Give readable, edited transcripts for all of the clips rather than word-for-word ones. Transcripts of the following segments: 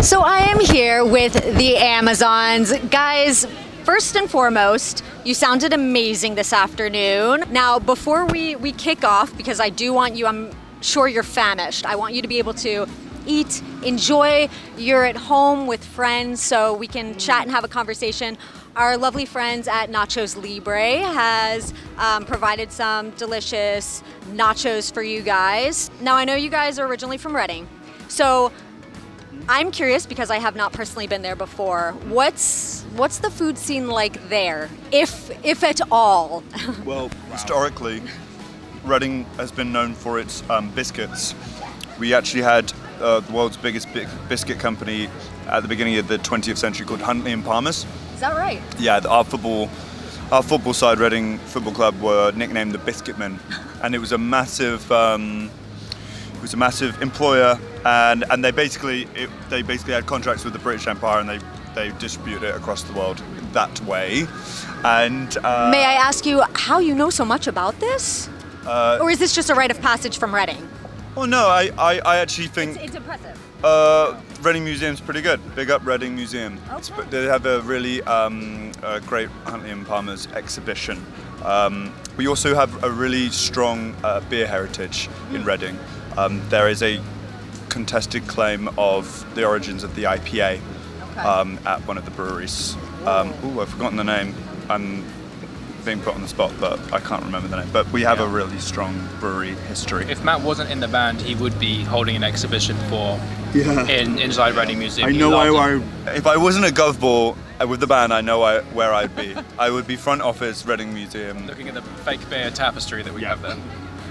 So I am here with the Amazons. Guys, first and foremost, you sounded amazing this afternoon. Now, before we kick off, because I do want you, I'm sure you're famished, I want you to be able to eat, enjoy. You're at home with friends, so we can chat and have a conversation. Our lovely friends at Nachos Libre has provided some delicious nachos for you guys. Now, I know you guys are originally from Reading, so I'm curious, because I have not personally been there before, what's the food scene like there, if at all? Well, historically, Reading has been known for its biscuits. We actually had the world's biggest biscuit company at the beginning of the 20th century called Huntley and Palmer's. Is that right? Yeah, our football side, Reading Football Club, were nicknamed the Biscuit Men, and it was a massive employer, and they basically had contracts with the British Empire, and they distribute it across the world that way. And may I ask you how you know so much about this, or is this just a rite of passage from Reading? Well, no, I actually think it's impressive. Reading Museum's pretty good. Big up Reading Museum. Okay. They have a really great Huntley and Palmer's exhibition. We also have a really strong beer heritage in Reading. There is a contested claim of the origins of the IPA at one of the breweries. I've forgotten the name. I'm being put on the spot, but I can't remember the name. But we have a really strong brewery history. If Matt wasn't in the band, he would be holding an exhibition inside Reading Museum. I know if I wasn't a govball with the band, I know where I'd be. I would be front office, Reading Museum. Looking at the fake beer tapestry that we have there.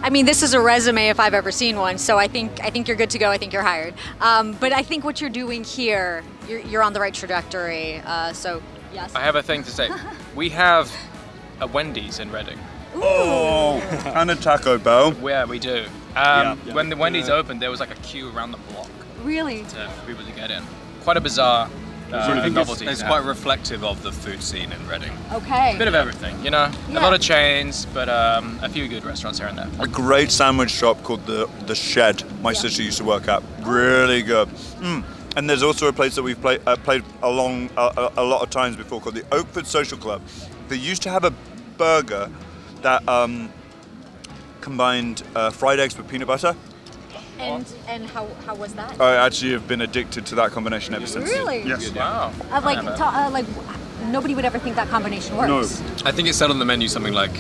I mean, this is a resume if I've ever seen one, so I think you're good to go. I think you're hired. But I think what you're doing here, you're on the right trajectory. So yes. I have a thing to say. We have a Wendy's in Reading. Oh, and a Taco Bell. Yeah, we do. When the Wendy's opened, there was like a queue around the block Really? for people to get in. Quite a bizarre novelty. It's quite reflective of the food scene in Reading. Okay. Bit of everything, you know. Yeah. A lot of chains, but a few good restaurants here and there. A great sandwich shop called the Shed. My sister used to work at. Really good. And there's also a place that we've played along a lot of times before called the Oakford Social Club. They used to have a burger that combined fried eggs with peanut butter. And how was that? I actually have been addicted to that combination ever since. Really? Yes. Wow. Like nobody would ever think that combination works. I think it said on the menu something like,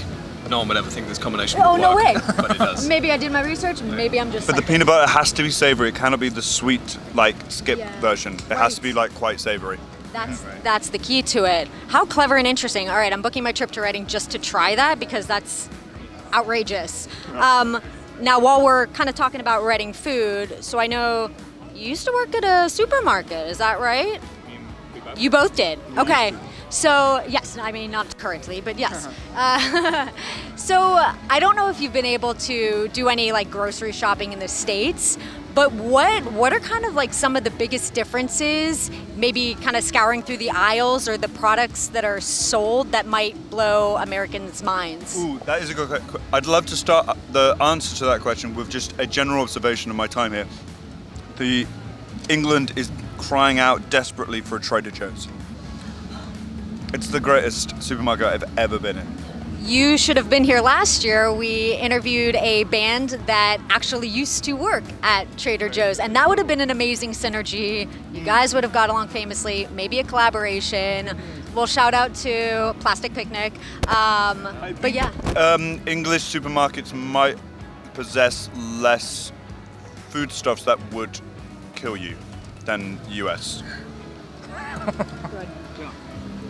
no one would ever think this combination Oh, would no work. way. But it does. Maybe I did my research. Maybe I'm just. But the peanut butter has to be savory. It cannot be the sweet, skip version. It has to be quite savory. That's the key to it. How clever and interesting. All right, I'm booking my trip to Reading just to try that, because that's outrageous. Now, while we're kind of talking about Reading food, so I know you used to work at a supermarket, is that right? You both did? Okay. So, yes, I mean, not currently, but yes. So, I don't know if you've been able to do any grocery shopping in the States, but what are kind of some of the biggest differences, maybe kind of scouring through the aisles, or the products that are sold that might blow Americans' minds? Ooh, that is a good question. I'd love to start the answer to that question with just a general observation of my time here. England is crying out desperately for a Trader Joe's. It's the greatest supermarket I've ever been in. You should have been here last year. We interviewed a band that actually used to work at Trader Joe's, and that would have been an amazing synergy. You guys would have got along famously, maybe a collaboration. We'll shout out to Plastic Picnic. But yeah. English supermarkets might possess less foodstuffs that would kill you than US. Good.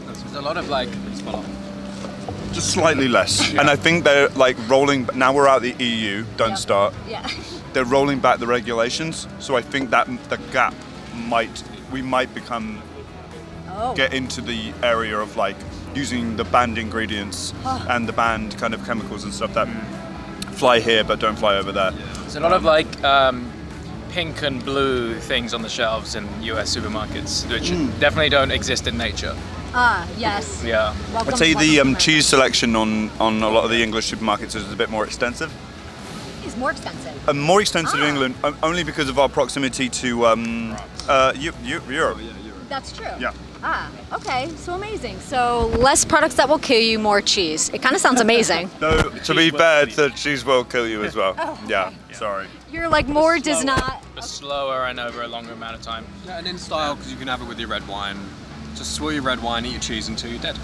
There's a lot of Just slightly less. And I think they're rolling, now we're out of the EU, don't start. Yeah. They're rolling back the regulations. So I think that the gap we might get into the area of using the banned ingredients and the banned kind of chemicals and stuff that fly here but don't fly over there. There's a lot of pink and blue things on the shelves in US supermarkets, which definitely don't exist in nature. Yes. Yeah. I'd say the cheese selection on a lot of the English supermarkets is a bit more extensive. is more extensive. More extensive in England, only because of our proximity to Europe. That's true. Yeah. Okay, so amazing. So less products that will kill you, more cheese. It kind of sounds amazing. No, to be fair, the cheese will kill you as well. Yeah, sorry. You're like more does not. But slower and over a longer amount of time. Yeah, and in style, because you can have it with your red wine. Just swirl your red wine, eat your cheese until you're dead.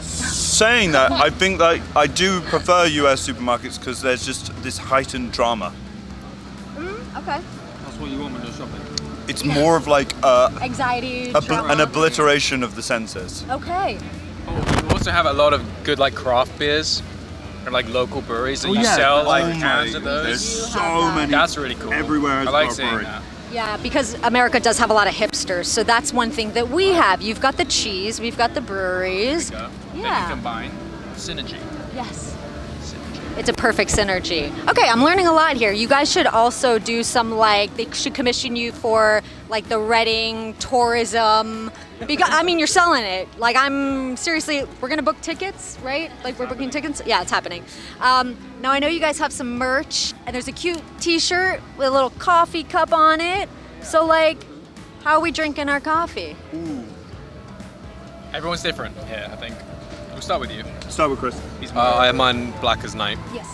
Saying that, I think like I do prefer US supermarkets because there's just this heightened drama. Okay. That's what you want when you're shopping. It's more of like Anxiety. an obliteration of the senses. Okay. You also have a lot of good like craft beers or like local breweries that you sell like cans of those. There's so many. That's really cool. Everywhere is I like craft seeing brewery. that. Yeah, because America does have a lot of hipsters, so that's one thing that we have. You've got the cheese, we've got the breweries. Then Yeah. you combine synergy. Yes. It's a perfect synergy. Okay, I'm learning a lot here. You guys should also do some like, they should commission you for like the Reading tourism. Because, I mean, you're selling it. Like I'm seriously, we're gonna book tickets, right? Like we're booking tickets? Yeah, it's happening. Now I know you guys have some merch and there's a cute t-shirt with a little coffee cup on it. So like, how are we drinking our coffee? Everyone's different here, I think. We'll start with you. Start with Chris. I have mine black as night. Yes.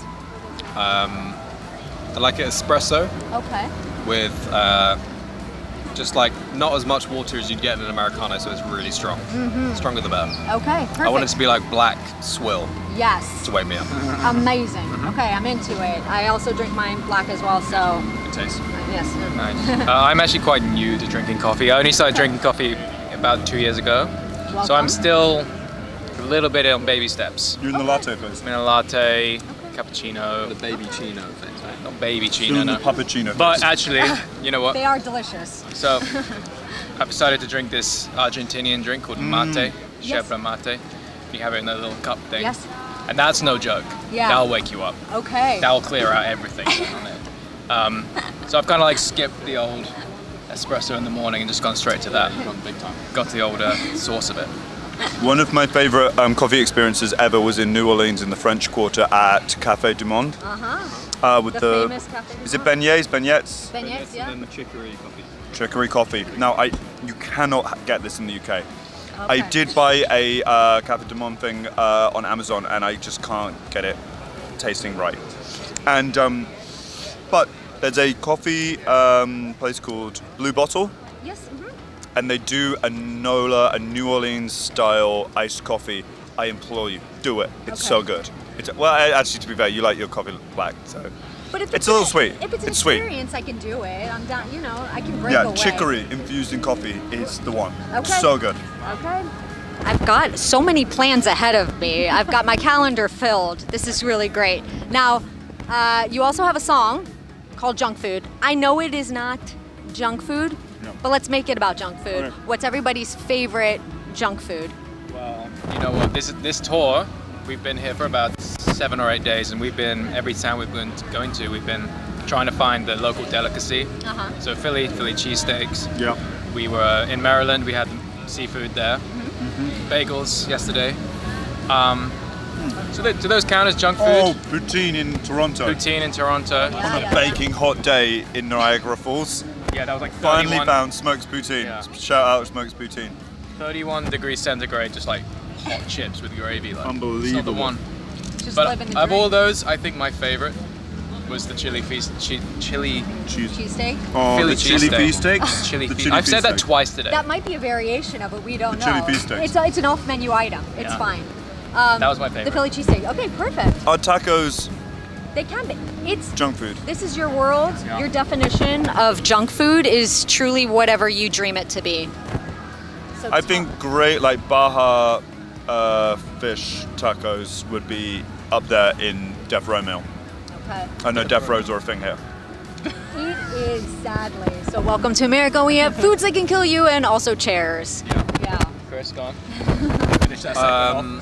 I like it espresso Okay. with just like not as much water as you'd get in an Americano, so it's really strong. Stronger the better. Okay, perfect. I want it to be like black swill Yes. to wake me up. Amazing. Okay, I'm into it. I also drink mine black as well, so Good taste. yes. Nice. I'm actually quite new to drinking coffee. I only started drinking coffee about 2 years ago. So Welcome. I'm still a little bit on baby steps. You're in the latte place. I'm in a latte, cappuccino, baby chino thing. not baby Still chino, in the no. puppuccino But place. actually, you know what? They are delicious. So I've decided to drink this Argentinian drink called mate, yerba mate. You have it in a little cup thing. Yes. And that's no joke. Yeah. That'll wake you up. Okay. That'll clear out everything on it. So I've kind of like skipped the old espresso in the morning and just gone straight to that. Big time. Got the old source of it. One of my favorite coffee experiences ever was in New Orleans in the French Quarter at Café du Monde. With The famous Café du is it Monde? beignets? Beignets, yeah. And then chicory coffee. Chicory coffee. Now, you cannot get this in the UK. I Okay. did buy a Café du Monde thing on Amazon, and I just can't get it tasting right. And but there's a coffee place called Blue Bottle, Yes. and they do a Nola, a New Orleans style iced coffee. I implore you, do it. It's so good. Actually, to be fair, you like your coffee black, so. But if It's a little sweet. If it's an It's sweet. experience, I can do it. I'm down. You know, I can break Yeah, away. chicory infused in coffee is the one. Okay. So good. Okay. I've got so many plans ahead of me. I've got my calendar filled. This is really great. Now, you also have a song called Junk Food. I know it is not junk food, but let's make it about junk food. Okay. What's everybody's favorite junk food? Well, you know what? This tour, we've been here for about 7 or 8 days, and every town we've been going to, we've been trying to find the local delicacy. So Philly cheesesteaks. Yeah. We were in Maryland. We had seafood there. Bagels yesterday. So do those count as junk food? Oh, poutine in Toronto. Poutine in Toronto. On a baking hot day in Niagara Falls. Yeah, that was like Finally 31, found Smokes Poutine. Yeah. Shout out Smokes Poutine. 31 degrees centigrade, just like hot chips with gravy. Like, It's not the Unbelievable. one. Just But living the of all dream. those, I think my favorite was the chili feast, chili Cheese. Cheesesteak? Oh, Philly the chili cheesesteak. feast steaks? chili The feast. chili I've said that feast twice today. That might be a variation of it. We don't The know. chili beefsteak. It's an off-menu item. It's Yeah. fine. That was my favorite. The Philly cheesesteak. Okay, perfect. Are tacos They can be. It's junk food? This is your world. Yeah. Your definition of junk food is truly whatever you dream it to be. So I think great, like Baja fish tacos would be up there in Death Row meal. Okay. I know Death Rows are a thing here. It is sadly. So welcome to America. We have foods that can kill you and also chairs. Yeah. Chris, go on. Finish that second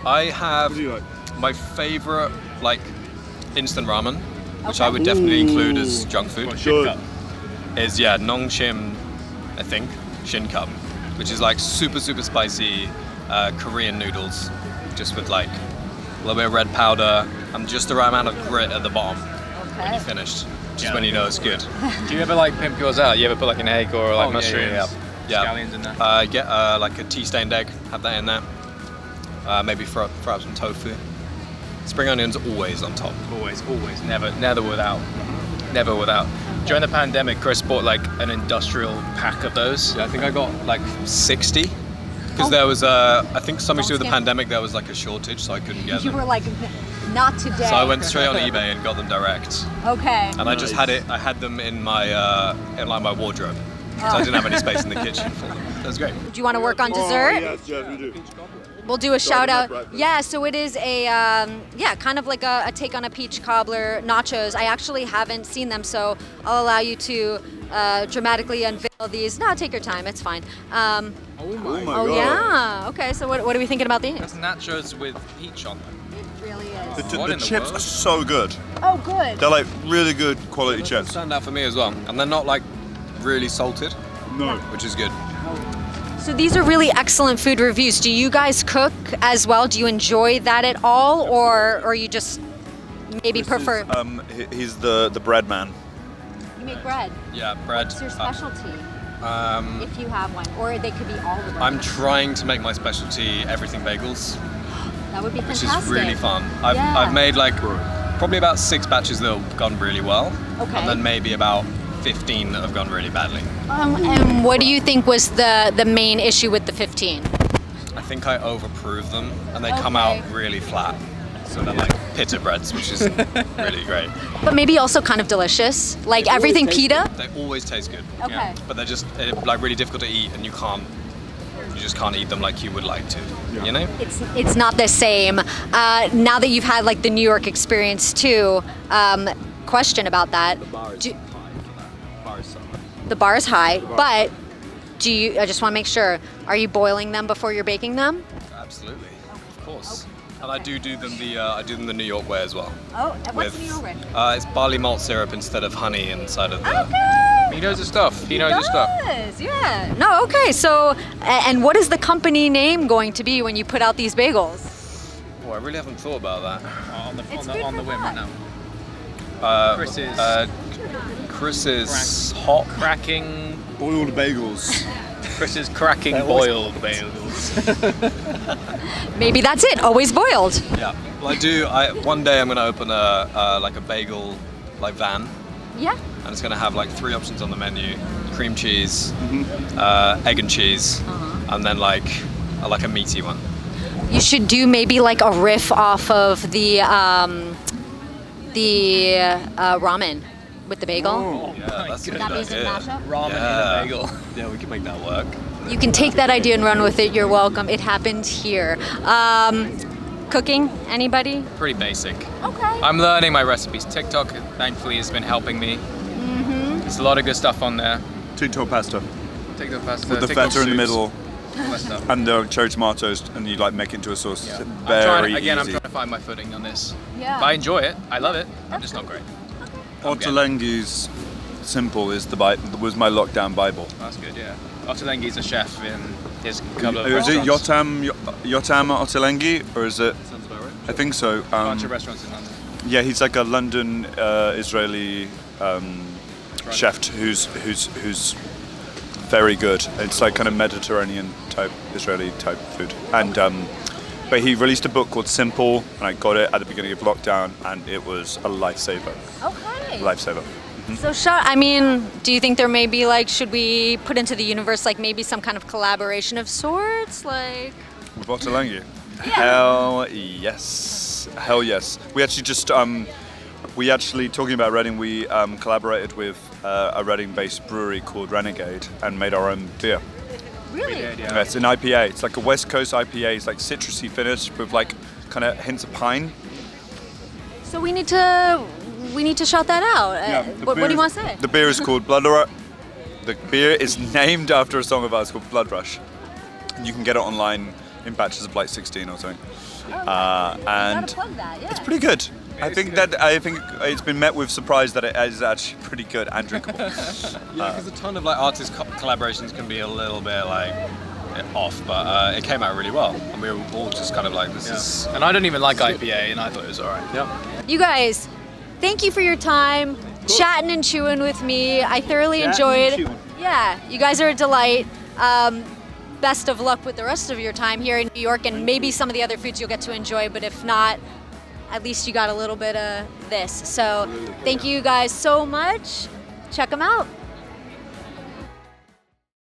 I have you like? my favorite like instant ramen, which Okay. I would definitely include as junk food. Good. Is Nong Shim, I think, Shin Cup, which is like super spicy Korean noodles, just with like a little bit of red powder and just the right amount of grit at the bottom. when Okay. you finished, which is when you know it's good. Do you ever like pimp yours out? You ever put like an egg or like mushrooms, Yeah. scallions in there? Get like a tea stained egg, have that in there. Maybe fry up some tofu. Spring onions always on top. Always, never without. Never without. During the pandemic, Chris bought like an industrial pack of those. Yeah, I think I got like 60. Because there was, I think something to do with the pandemic, there was like a shortage, so I couldn't get You them. were like, not today. So I went straight on eBay and got them direct. Okay. And I just had them in my my wardrobe. So I didn't have any space in the kitchen for them. That was great. Do you want to work on dessert? Yes, we do. We'll do a shout out. Yeah, so it is a kind of like a take on a peach cobbler nachos. I actually haven't seen them, so I'll allow you to dramatically unveil these. No, take your time. It's fine. Oh my Oh god. yeah. Okay. So what are we thinking about these? That's nachos with peach on them. It really is. What The in the chips world? are so good. Oh, good. They're like really good quality chips. Stand out for me as well. And they're not like really salted, No. which is good. So these are really excellent food reviews. Do you guys cook as well? Do you enjoy that at all, or you just maybe prefer? He's the bread man. You make bread. Yeah, bread. What's your specialty? Um, If you have one, or they could be all the bread. I'm trying to make my specialty everything bagels, That would be which fantastic. is really fun. I've Yeah. made like probably about 6 batches that have gone really well. Okay. And then maybe about 15 that have gone really badly. And what do you think was the main issue with the 15? I think I overprove them and they come Okay. out really flat. So they're like pita breads, which is really great. But maybe also kind of delicious, like everything pita. They always taste good. Okay. But they're just like really difficult to eat and you just can't eat them like you would like to, you know? It's not the same. Now that you've had like the New York experience too, question about that. The bar is high, but do you? I just want to make sure. Are you boiling them before you're baking them? Absolutely, of course. And I do them the New York way as well. Oh, what's With- New York? It's barley malt syrup instead of honey inside of the. He knows his stuff. He knows his stuff. Yeah. No. Okay. So, and what is the company name going to be when you put out these bagels? Oh, I really haven't thought about that. It's good On the for whim that. right now. Chris's hot. Cracking. Boiled bagels. Chris's cracking boiled bagels. Maybe that's it. Always boiled. Yeah. Well, one day I'm gonna open a bagel like van, Yeah. and it's gonna have like 3 options on the menu: cream cheese, egg and cheese, and then like a meaty one. You should do maybe like a riff off of the ramen with the bagel. Yeah, that's a good That be a idea. mashup? Ramen Yeah. in a bagel. Yeah, we can make that work. You can take that idea and run with it. You're welcome. It happened here. Cooking? Anybody? Pretty basic. Okay. I'm learning my recipes. TikTok, thankfully, has been helping me. There's a lot of good stuff on there. Tinto pasta TikTok pasta. with the TikTok feta in the soups, middle all that stuff. and the cherry tomatoes, and you like make it into a sauce. Yeah. It's I'm very trying easy. to find my footing on this. Yeah. But I enjoy it. I love it. I'm just not great. Ottolenghi's simple was my lockdown Bible. That's good, yeah. Ottolenghi's a chef in his couple of Is it restaurants. Yotam Ottolenghi, or is it? Sounds about right. I think so. A bunch of restaurants in London. Yeah, he's like a London Israeli chef who's very good. It's like kind of Mediterranean type Israeli type food. And but he released a book called Simple, and I got it at the beginning of lockdown, and it was a lifesaver. Okay. Lifesaver. So, do you think there may be like, should we put into the universe like maybe some kind of collaboration of sorts? Like, With Ottolenghi? Hell yes. Hell yes. We actually talking about Reading, we collaborated with a Reading-based brewery called Renegade and made our own beer. really? Yeah, it's an IPA. It's like a West Coast IPA. It's like citrusy finish with like kind of hints of pine. So we need to shout that out. What do you want to say? The beer is called Blood Rush. The beer is named after a song of ours called Blood Rush. And you can get it online in batches of like 16 or something. And plug that, yeah. it's pretty good. I think it's been met with surprise that it is actually pretty good and drinkable. Yeah, because a ton of like artist collaborations can be a little bit like off, but it came out really well, and we were all just kind of like, this is. And I don't even like IPA, and I thought it was alright. Yep. You guys, thank you for your time, chatting and chewing with me. I thoroughly enjoyed. Yeah, you guys are a delight. Best of luck with the rest of your time here in New York, and maybe some of the other foods you'll get to enjoy, but if not, at least you got a little bit of this. So thank you guys so much. Check them out.